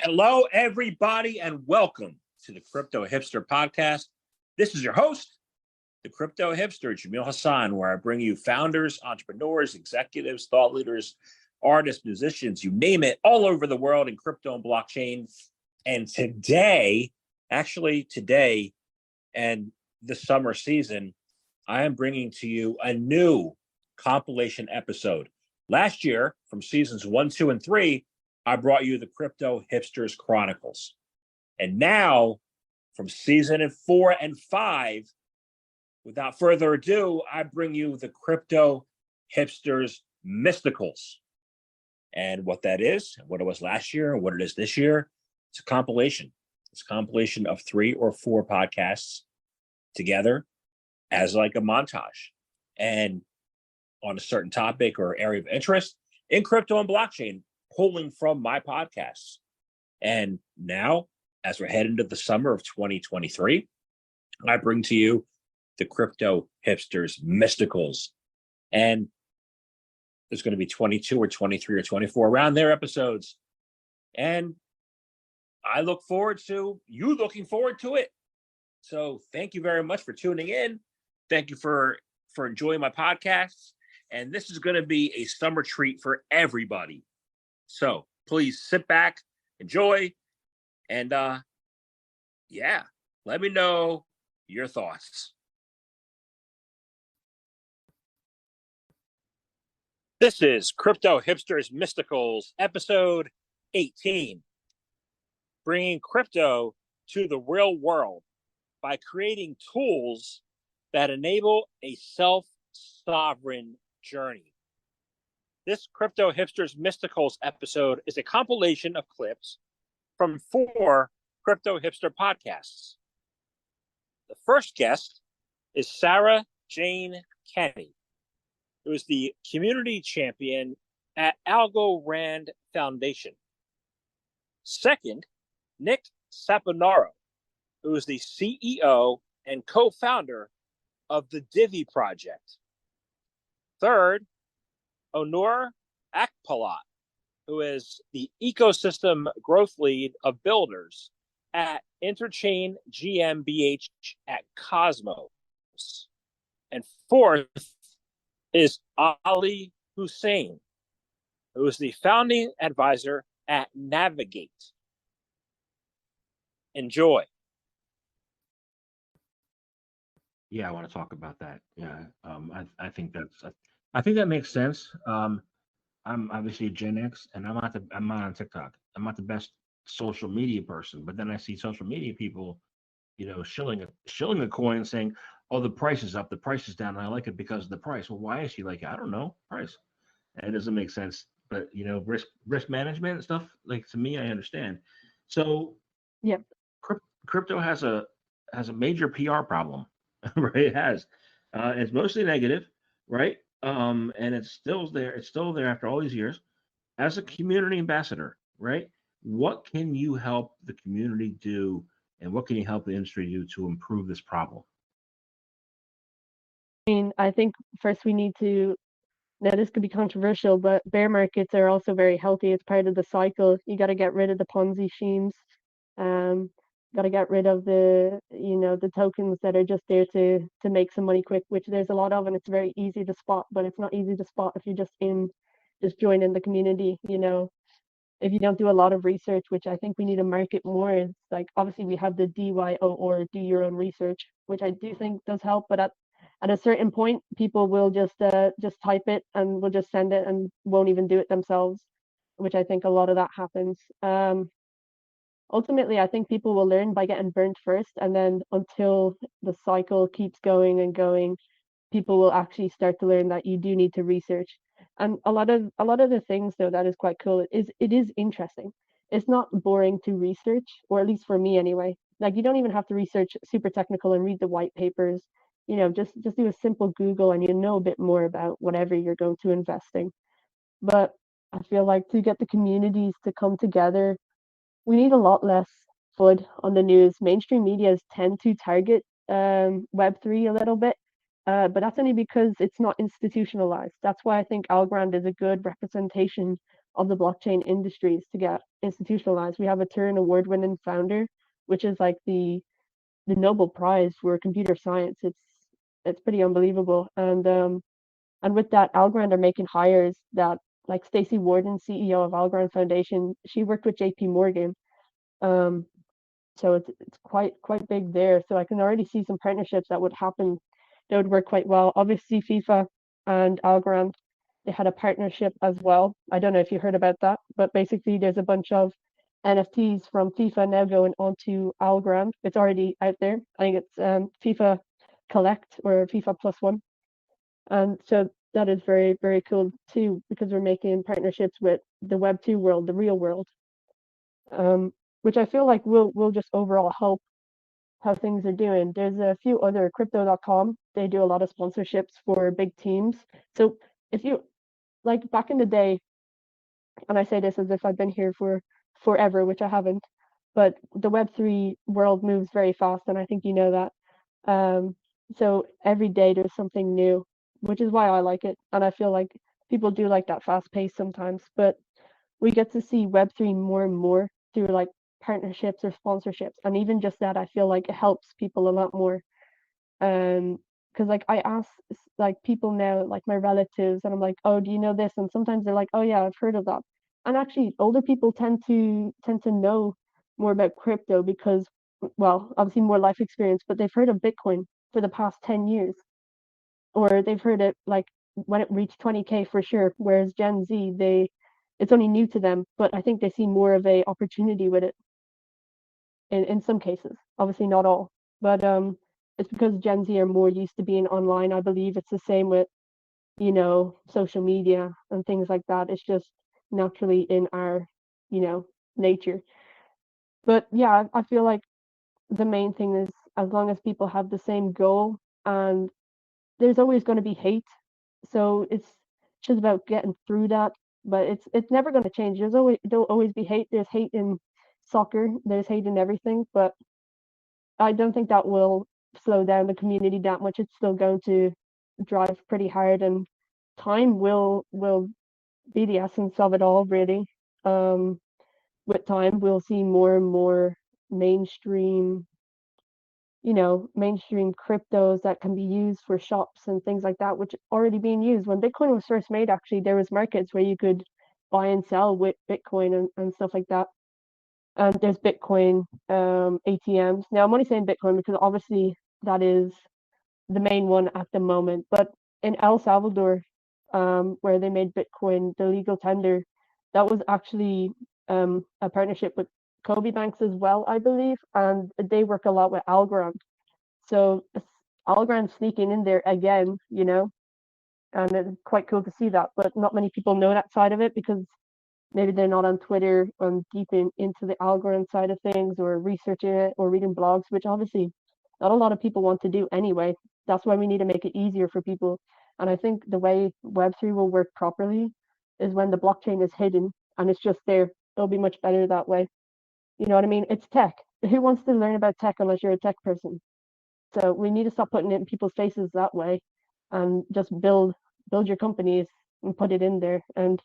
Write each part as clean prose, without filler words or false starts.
Hello, everybody, and welcome to the Crypto Hipster Podcast. This is your host, the Crypto Hipster, Husain, where I bring you founders, entrepreneurs, executives, thought leaders, artists, musicians, you name it, all over the world in crypto and blockchain. And today and the summer season, I am bringing to you a new compilation episode. Last year, from seasons 1, 2, and 3, I brought you the Crypto Hipsters Chronicles. And now, from season 4 and 5, without further ado, I bring you the Crypto Hipsters Mysticals. And what that is, what it was last year, and what it is this year, it's a compilation. It's a compilation of 3 or 4 podcasts together as like a montage. And on a certain topic or area of interest in crypto and blockchain, pulling from my podcasts. And now, as we're heading into the summer of 2023, I bring to you the Crypto Hipsters Mysticals. And there's going to be 22 or 23 or 24 around their episodes. And I look forward to you looking forward to it. So thank you very much for tuning in. Thank you for enjoying my podcasts. And this is going to be a summer treat for everybody. So please sit back, enjoy, and let me know your thoughts. This is Crypto Hipsters Mysticals, episode 18, bringing crypto to the real world by creating tools that enable a self-sovereign journey. This Crypto Hipsters Mysticals episode is a compilation of clips from 4 Crypto Hipster podcasts. The first guest is Sara Jane Kenny, who is the community champion at Algorand Foundation. Second, Nick Saponaro, who is the CEO and co-founder of the Divi project. Third, Onur Akpolat, who is the ecosystem growth lead of builders at Interchain GmbH at Cosmos. And fourth is Ali Husain, who is the founding advisor at Navigate. Enjoy. Yeah, I want to talk about that. Yeah, I think that makes sense. I'm obviously a Gen X, and I'm not on TikTok. I'm not the best social media person, but then I see social media people, shilling a coin, saying, "Oh, the price is up, the price is down, and I like it because of the price." Well, why is she like it? I don't know, price. And it doesn't make sense. But risk management and stuff, like, to me, I understand. So, Yep. Crypto has a major PR problem, right? It has. It's mostly negative, right? And it's still there. It's still there after all these years. As a community ambassador, right? What can you help the community do, and what can you help the industry do to improve this problem? I mean, I think first we need to, now this could be controversial, but bear markets are also very healthy. It's part of the cycle. You got to get rid of the Ponzi schemes. Got to get rid of the tokens that are just there to make some money quick, which there's a lot of, and it's very easy to spot, but it's not easy to spot if you're just joining the community. If you don't do a lot of research, which I think we need to market more. It's like, obviously we have the DYO, or do your own research, which I do think does help, but at a certain point, people will just type it and will just send it and won't even do it themselves, which I think a lot of that happens. Ultimately, I think people will learn by getting burnt first, and then until the cycle keeps going and going, people will actually start to learn that you do need to research. And a lot of the things, though, that is quite cool. It is interesting. It's not boring to research, or at least for me anyway. Like, you don't even have to research super technical and read the white papers. Just do a simple Google, and you know a bit more about whatever you're going to invest in. But I feel like to get the communities to come together, we need a lot less FUD on the news. Mainstream medias tend to target Web3 a little bit, but that's only because it's not institutionalized. That's why I think Algorand is a good representation of the blockchain industries to get institutionalized. We have a Turing Award-winning founder, which is like the Nobel Prize for computer science. It's pretty unbelievable. And with that, Algorand are making hires that like Stacey Warden, CEO of Algorand Foundation, she worked with JP Morgan. Um, so it's quite big there. So I can already see some partnerships that would happen that would work quite well. Obviously, FIFA and Algorand, they had a partnership as well. I don't know if you heard about that, but basically there's a bunch of NFTs from FIFA now going onto Algorand. It's already out there. I think it's FIFA Collect or FIFA Plus One. And so that is very, very cool too, because we're making partnerships with the Web2 world, the real world, which I feel like will just overall help how things are doing. There's a few other crypto.com. They do a lot of sponsorships for big teams. So if you like back in the day, and I say this as if I've been here for forever, which I haven't, but the Web3 world moves very fast, and I think you know that. Um, so every day there's something new, which is why I like it. And I feel like people do like that fast pace sometimes, but we get to see Web3 more and more through like partnerships or sponsorships. And even just that, I feel like it helps people a lot more. Because like I ask like people now, like my relatives, and I'm like, oh, do you know this? And sometimes they're like, oh yeah, I've heard of that. And actually, older people tend to know more about crypto because, well, obviously more life experience, but they've heard of Bitcoin for the past 10 years, or they've heard it like when it reached 20K for sure. Whereas Gen Z, it's only new to them, but I think they see more of a opportunity with it in some cases. Obviously not all, but it's because Gen Z are more used to being online. I believe it's the same with, social media and things like that. It's just naturally in our, nature. But yeah, I feel like the main thing is as long as people have the same goal, and there's always going to be hate. So it's just about getting through that. But it's never going to change. There'll always be hate. There's hate in soccer. There's hate in everything. But I don't think that will slow down the community that much. It's still going to drive pretty hard, and time will be the essence of it all, really. Um, with time, we'll see more and more mainstream, mainstream cryptos that can be used for shops and things like that, which are already being used. When Bitcoin was first made, actually, there was markets where you could buy and sell with Bitcoin and stuff like that. And there's Bitcoin ATMs. Now, I'm only saying Bitcoin because obviously that is the main one at the moment. But in El Salvador, where they made Bitcoin the legal tender, that was actually a partnership with Kobe Banks as well, I believe, and they work a lot with Algorand. So Algorand sneaking in there again, and it's quite cool to see that. But not many people know that side of it because maybe they're not on Twitter and deep into the Algorand side of things or researching it or reading blogs, which obviously not a lot of people want to do anyway. That's why we need to make it easier for people. And I think the way Web3 will work properly is when the blockchain is hidden and it's just there. It'll be much better that way. You know what I mean? It's tech. Who wants to learn about tech unless you're a tech person? So we need to stop putting it in people's faces that way and just build your companies and put it in there and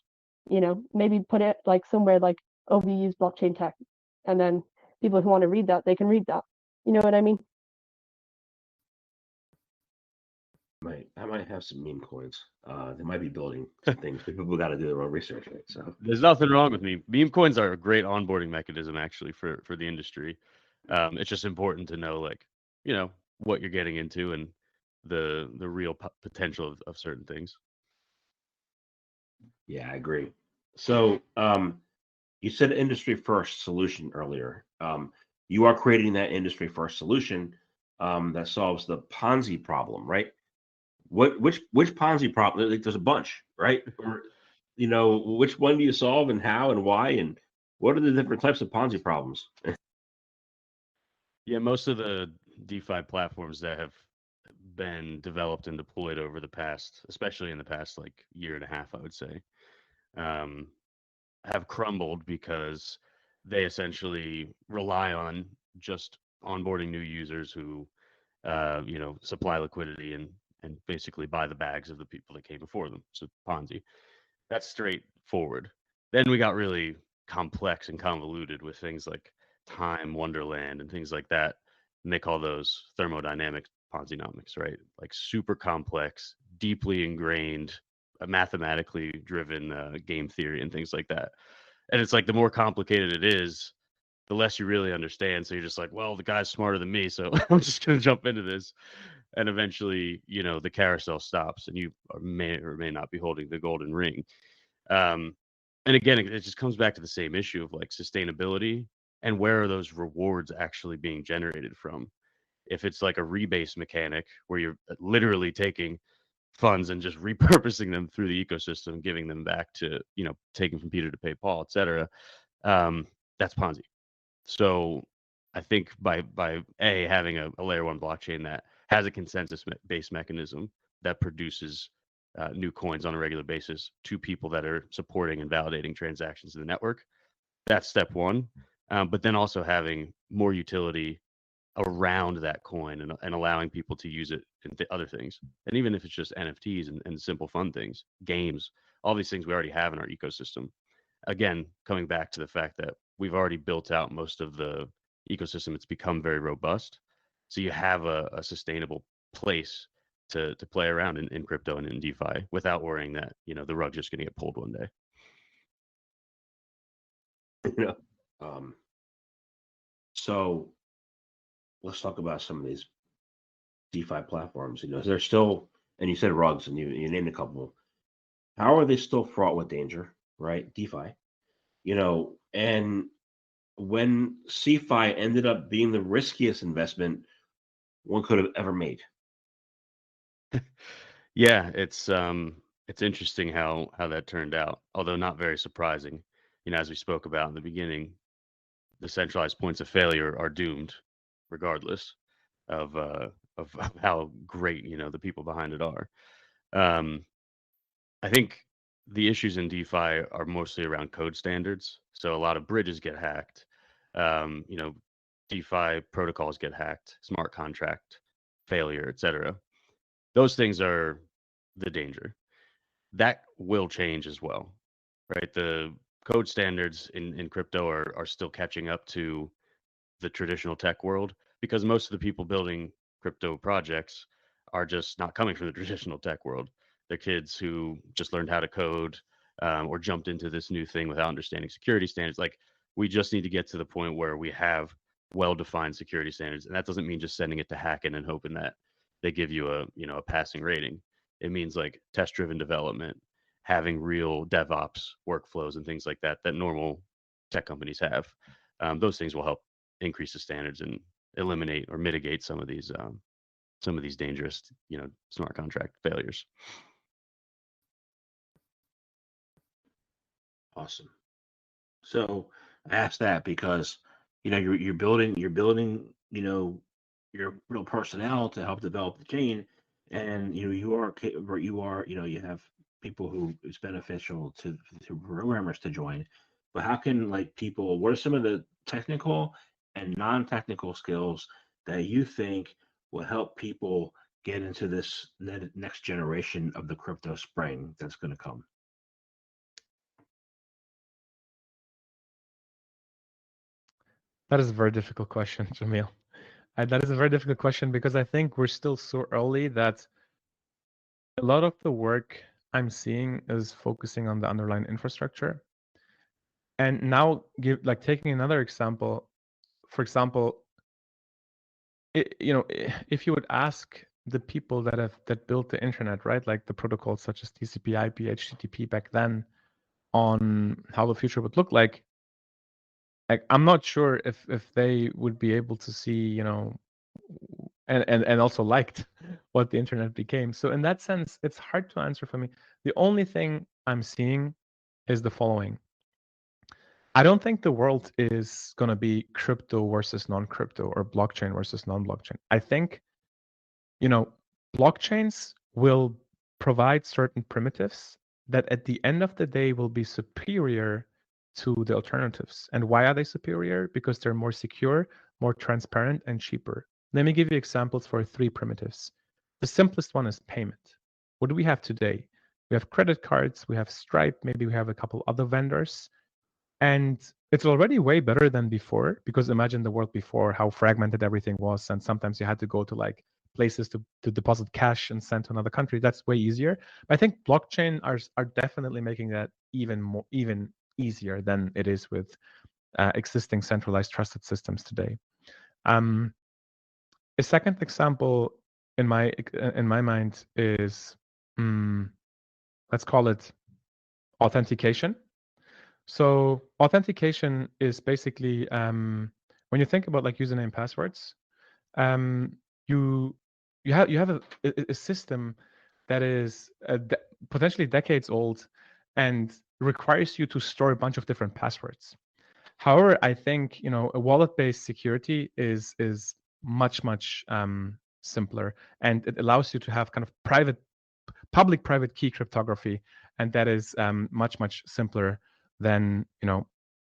maybe put it like somewhere like, oh, we use blockchain tech, and then people who want to read that, they can read that. You know what I mean? I might have some meme coins. They might be building some things, but people got to do their own research, right? So There's nothing wrong with meme coins are a great onboarding mechanism actually for the industry. It's just important to know like what you're getting into and the real potential of certain things. yeah, I agree. So you said industry first solution earlier. You are creating that industry first solution that solves the Ponzi problem, right? Which Ponzi problem? Like, there's a bunch, right? Or, which one do you solve and how and why and what are the different types of Ponzi problems? Yeah, most of the DeFi platforms that have been developed and deployed over the past, especially in the past like year and a half, I would say, um, have crumbled because they essentially rely on just onboarding new users who, supply liquidity and basically buy the bags of the people that came before them. So Ponzi, that's straightforward. Then we got really complex and convoluted with things like time wonderland and things like that, and they call those thermodynamic Ponzinomics, right? Like super complex, deeply ingrained, mathematically driven game theory and things like that. And it's like the more complicated it is, the less you really understand. So you're just like, well, the guy's smarter than me, so I'm just going to jump into this. And eventually, the carousel stops, and you may or may not be holding the golden ring. Um, and again, it just comes back to the same issue of like sustainability and where are those rewards actually being generated from. If it's like a rebase mechanic where you're literally taking funds and just repurposing them through the ecosystem, giving them back to, taking from Peter to pay Paul, et cetera, that's Ponzi. So I think by having a layer one blockchain that has a consensus based mechanism that produces new coins on a regular basis to people that are supporting and validating transactions in the network, that's step one. But then also having more utility around that coin and allowing people to use it in other things. And even if it's just NFTs and simple fun things, games, all these things we already have in our ecosystem. Again, coming back to the fact that we've already built out most of the ecosystem, it's become very robust. So you have a sustainable place to play around in crypto and in DeFi without worrying that, the rug's just going to get pulled one day. So let's talk about some of these DeFi platforms. They're still, and you said rugs, and you named a couple. How are they still fraught with danger, right? DeFi, and when CeFi ended up being the riskiest investment one could have ever made. Yeah, it's interesting how that turned out, although not very surprising. As we spoke about in the beginning, the centralized points of failure are doomed, regardless of how great the people behind it are. I think the issues in DeFi are mostly around code standards. So a lot of bridges get hacked. DeFi protocols get hacked, smart contract failure, etc. Those things are the danger. That will change as well, right? The code standards in crypto are still catching up to the traditional tech world because most of the people building crypto projects are just not coming from the traditional tech world. They're kids who just learned how to code or jumped into this new thing without understanding security standards. Like we just need to get to the point where we have well-defined security standards, and that doesn't mean just sending it to Hacken and hoping that they give you a passing rating. It means like test-driven development, having real DevOps workflows and things like that that normal tech companies have. Those things will help increase the standards and eliminate or mitigate some of these dangerous, smart contract failures. Awesome. So I asked that because you're building your real personnel to help develop the chain, and you have people who it's beneficial to programmers to join. But how can what are some of the technical and non-technical skills that you think will help people get into this next generation of the crypto spring that's going to come? That is a very difficult question, Jamil. That is a very difficult question because I think we're still so early that a lot of the work I'm seeing is focusing on the underlying infrastructure. And now, taking another example, for example, if you would ask the people that built the internet, right, like the protocols such as TCP/IP, HTTP back then, on how the future would look like I'm not sure if they would be able to see, and also liked what the internet became. So in that sense, it's hard to answer for me. The only thing I'm seeing is the following. I don't think the world is going to be crypto versus non-crypto or blockchain versus non-blockchain. I think, blockchains will provide certain primitives that at the end of the day will be superior to the alternatives. And why are they superior? Because they're more secure, more transparent, and cheaper. Let me give you examples for 3 primitives. The simplest one is payment. What do we have today? we have credit cards, we have Stripe, maybe we have a couple other vendors. And it's already way better than before, because imagine the world before, how fragmented everything was. And sometimes you had to go to like places to deposit cash and send to another country. That's way easier. But I think blockchain are definitely making that even easier than it is with existing centralized trusted systems today. A second example in my mind is, let's call it authentication. So authentication is basically when you think about like username and passwords, you have a system that is potentially decades old and requires you to store a bunch of different passwords. However, I think a wallet-based security is much simpler, and it allows you to have kind of public-private key cryptography, and that is much simpler than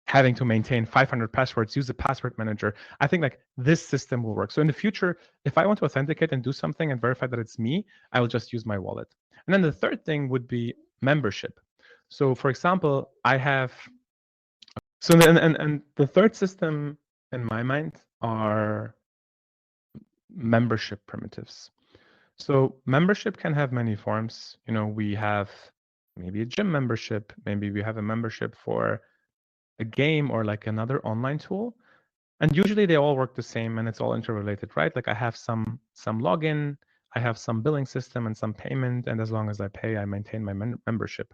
having to maintain 500 passwords, use a password manager. I think like this system will work. So in the future, if I want to authenticate and do something and verify that it's me, I will just use my wallet. And then the third thing would be membership. So for example, and the third system in my mind are membership primitives. So membership can have many forms. We have maybe a gym membership, maybe we have a membership for a game or like another online tool. And usually they all work the same and it's all interrelated, right? Like I have some login, I have some billing system and some payment, and as long as I pay, I maintain my membership.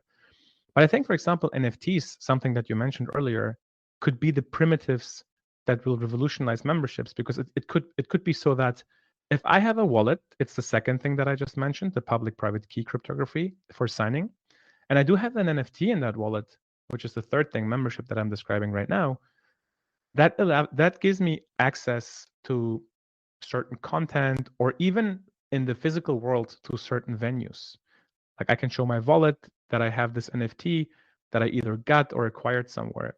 But I think, for example, NFTs, something that you mentioned earlier, could be the primitives that will revolutionize memberships, because it could be so that if I have a wallet, it's the second thing that I just mentioned, the public-private key cryptography for signing, and I do have an NFT in that wallet, which is the third thing, membership, that I'm describing right now. That gives me access to certain content, or even in the physical world to certain venues. Like I can show my wallet that I have this NFT that I either got or acquired somewhere.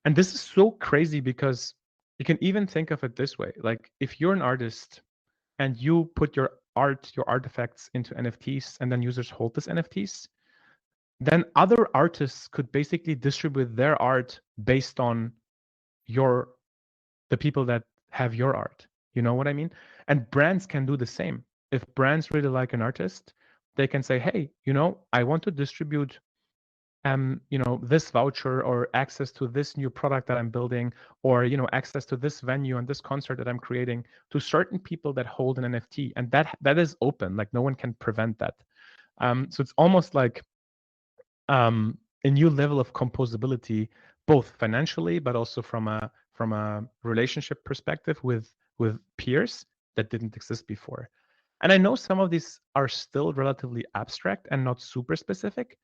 And this is so crazy because you can even think of it this way. Like if you're an artist and you put your art, your artifacts into NFTs, and then users hold these NFTs, then other artists could basically distribute their art based on the people that have your art. You know what I mean? And brands can do the same. If brands really like an artist, they can say, hey, I want to distribute this voucher or access to this new product that I'm building, or access to this venue and this concert that I'm creating to certain people that hold an NFT. And that is open, like no one can prevent that. So it's almost like a new level of composability, both financially, but also from a relationship perspective with peers that didn't exist before. And I know some of these are still relatively abstract and not super specific,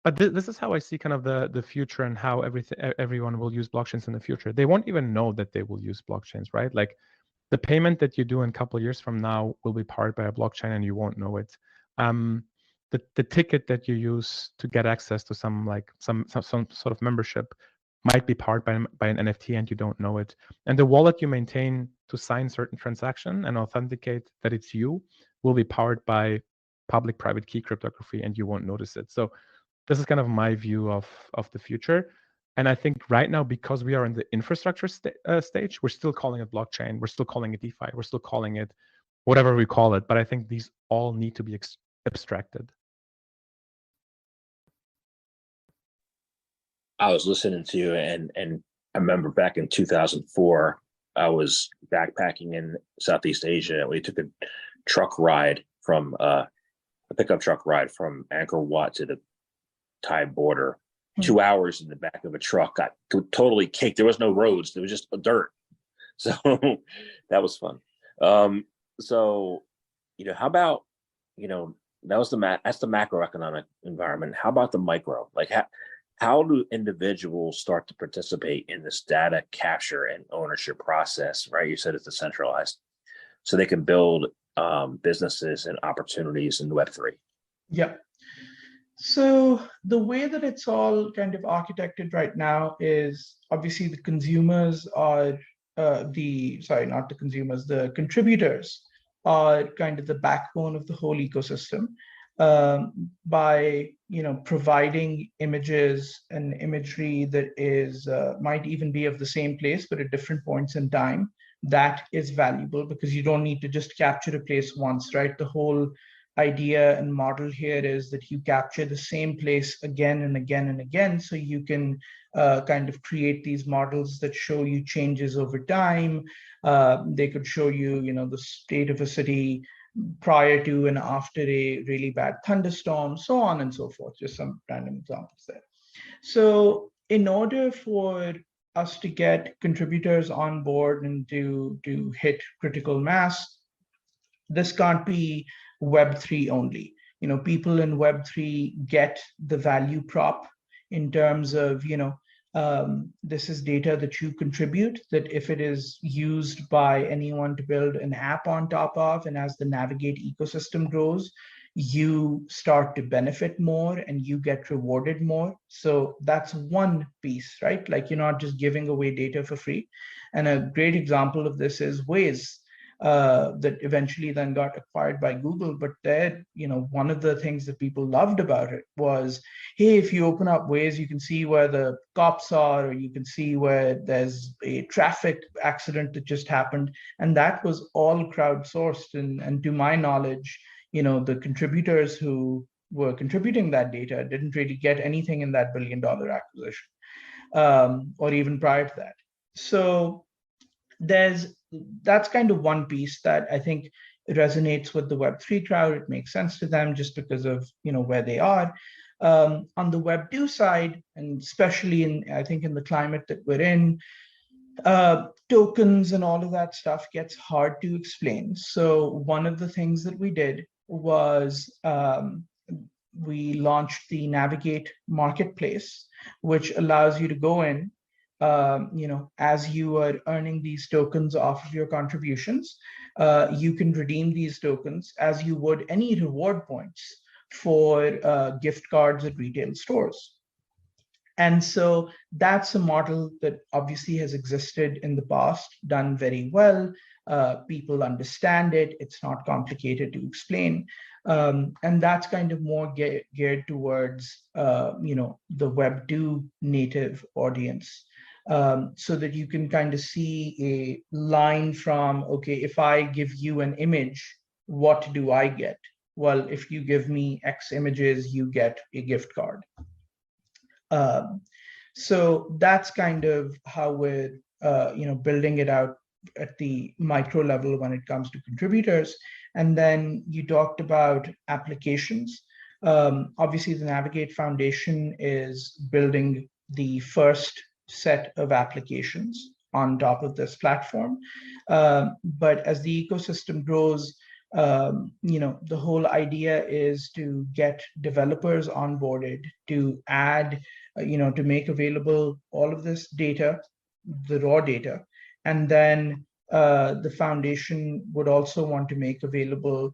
but this is how I see kind of the future and how everyone will use blockchains in the future. They won't even know that they will use blockchains, right? Like the payment that you do in a couple of years from now will be powered by a blockchain and you won't know it. The ticket that you use to get access to some sort of membership might be powered by an NFT and you don't know it. And the wallet you maintain to sign certain transaction and authenticate that it's you will be powered by public-private key cryptography and you won't notice it. So this is kind of my view of the future. And I think right now, because we are in the infrastructure stage, we're still calling it blockchain, we're still calling it DeFi, we're still calling it whatever we call it. But I think these all need to be abstracted. I was listening to you, and I remember back in 2004, I was backpacking in Southeast Asia. We took a truck ride from a pickup truck ride from Angkor Wat to the Thai border. 2 hours in the back of a truck, got totally caked. There was no roads; there was just dirt. So that was fun. So, how about, that's the macroeconomic environment. How about the micro? Like how do individuals start to participate in this data capture and ownership process, right? You said it's decentralized, so they can build businesses and opportunities in Web3. Yeah. So the way that it's all kind of architected right now is obviously the consumers are the contributors are kind of the backbone of the whole ecosystem. by providing images and imagery that is might even be of the same place but at different points in time. That is valuable because you don't need to just capture a place once, right? The whole idea and model here is that you capture the same place again and again and again, so you can kind of create these models that show you changes over time. They could show you, the state of a city prior to and after a really bad thunderstorm, so on and so forth. Just some random examples there. So in order for us to get contributors on board and to hit critical mass, this can't be Web3 only. People in Web3 get the value prop in terms of, this is data that you contribute, that if it is used by anyone to build an app on top of, and as the Navigate ecosystem grows, you start to benefit more and you get rewarded more. So that's one piece, right? Like, you're not just giving away data for free. And a great example of this is Waze. That eventually then got acquired by Google. But there, one of the things that people loved about it was, hey, if you open up Waze, you can see where the cops are, or you can see where there's a traffic accident that just happened. And that was all crowdsourced. And to my knowledge, the contributors who were contributing that data didn't really get anything in that $1 billion acquisition, or even prior to that. So that's kind of one piece that I think resonates with the Web3 crowd. It makes sense to them just because of where they are. On the Web2 side, and especially I think in the climate that we're in, tokens and all of that stuff gets hard to explain. So one of the things that we did was we launched the Navigate marketplace, which allows you to go in, as you are earning these tokens off of your contributions, you can redeem these tokens as you would any reward points for gift cards at retail stores. And so that's a model that obviously has existed in the past, done very well. People understand it. It's not complicated to explain. And that's kind of more geared towards, the Web2 native audience. So that you can kind of see a line from, okay, if I give you an image, what do I get? Well, if you give me X images, you get a gift card. So that's kind of how we're, building it out at the micro level when it comes to contributors. And then you talked about applications. Obviously, the Navigate Foundation is building the first set of applications on top of this platform. But as the ecosystem grows, the whole idea is to get developers onboarded, to add, to make available all of this data, the raw data. And then the foundation would also want to make available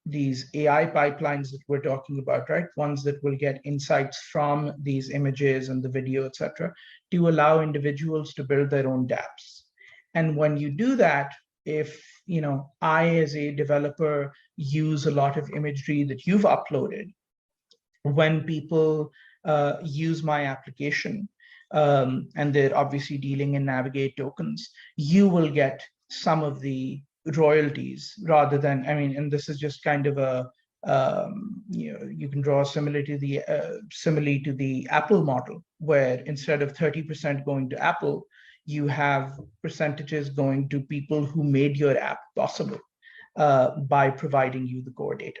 these AI pipelines that we're talking about, right? Ones that will get insights from these images and the video, et cetera, to allow individuals to build their own dApps. And when you do that, if I as a developer use a lot of imagery that you've uploaded, when people use my application, and they're obviously dealing in Navigate tokens, you will get some of the royalties rather than, and this is just kind of a, you can draw similarly to the Apple model, where instead of 30% going to Apple, you have percentages going to people who made your app possible by providing you the core data.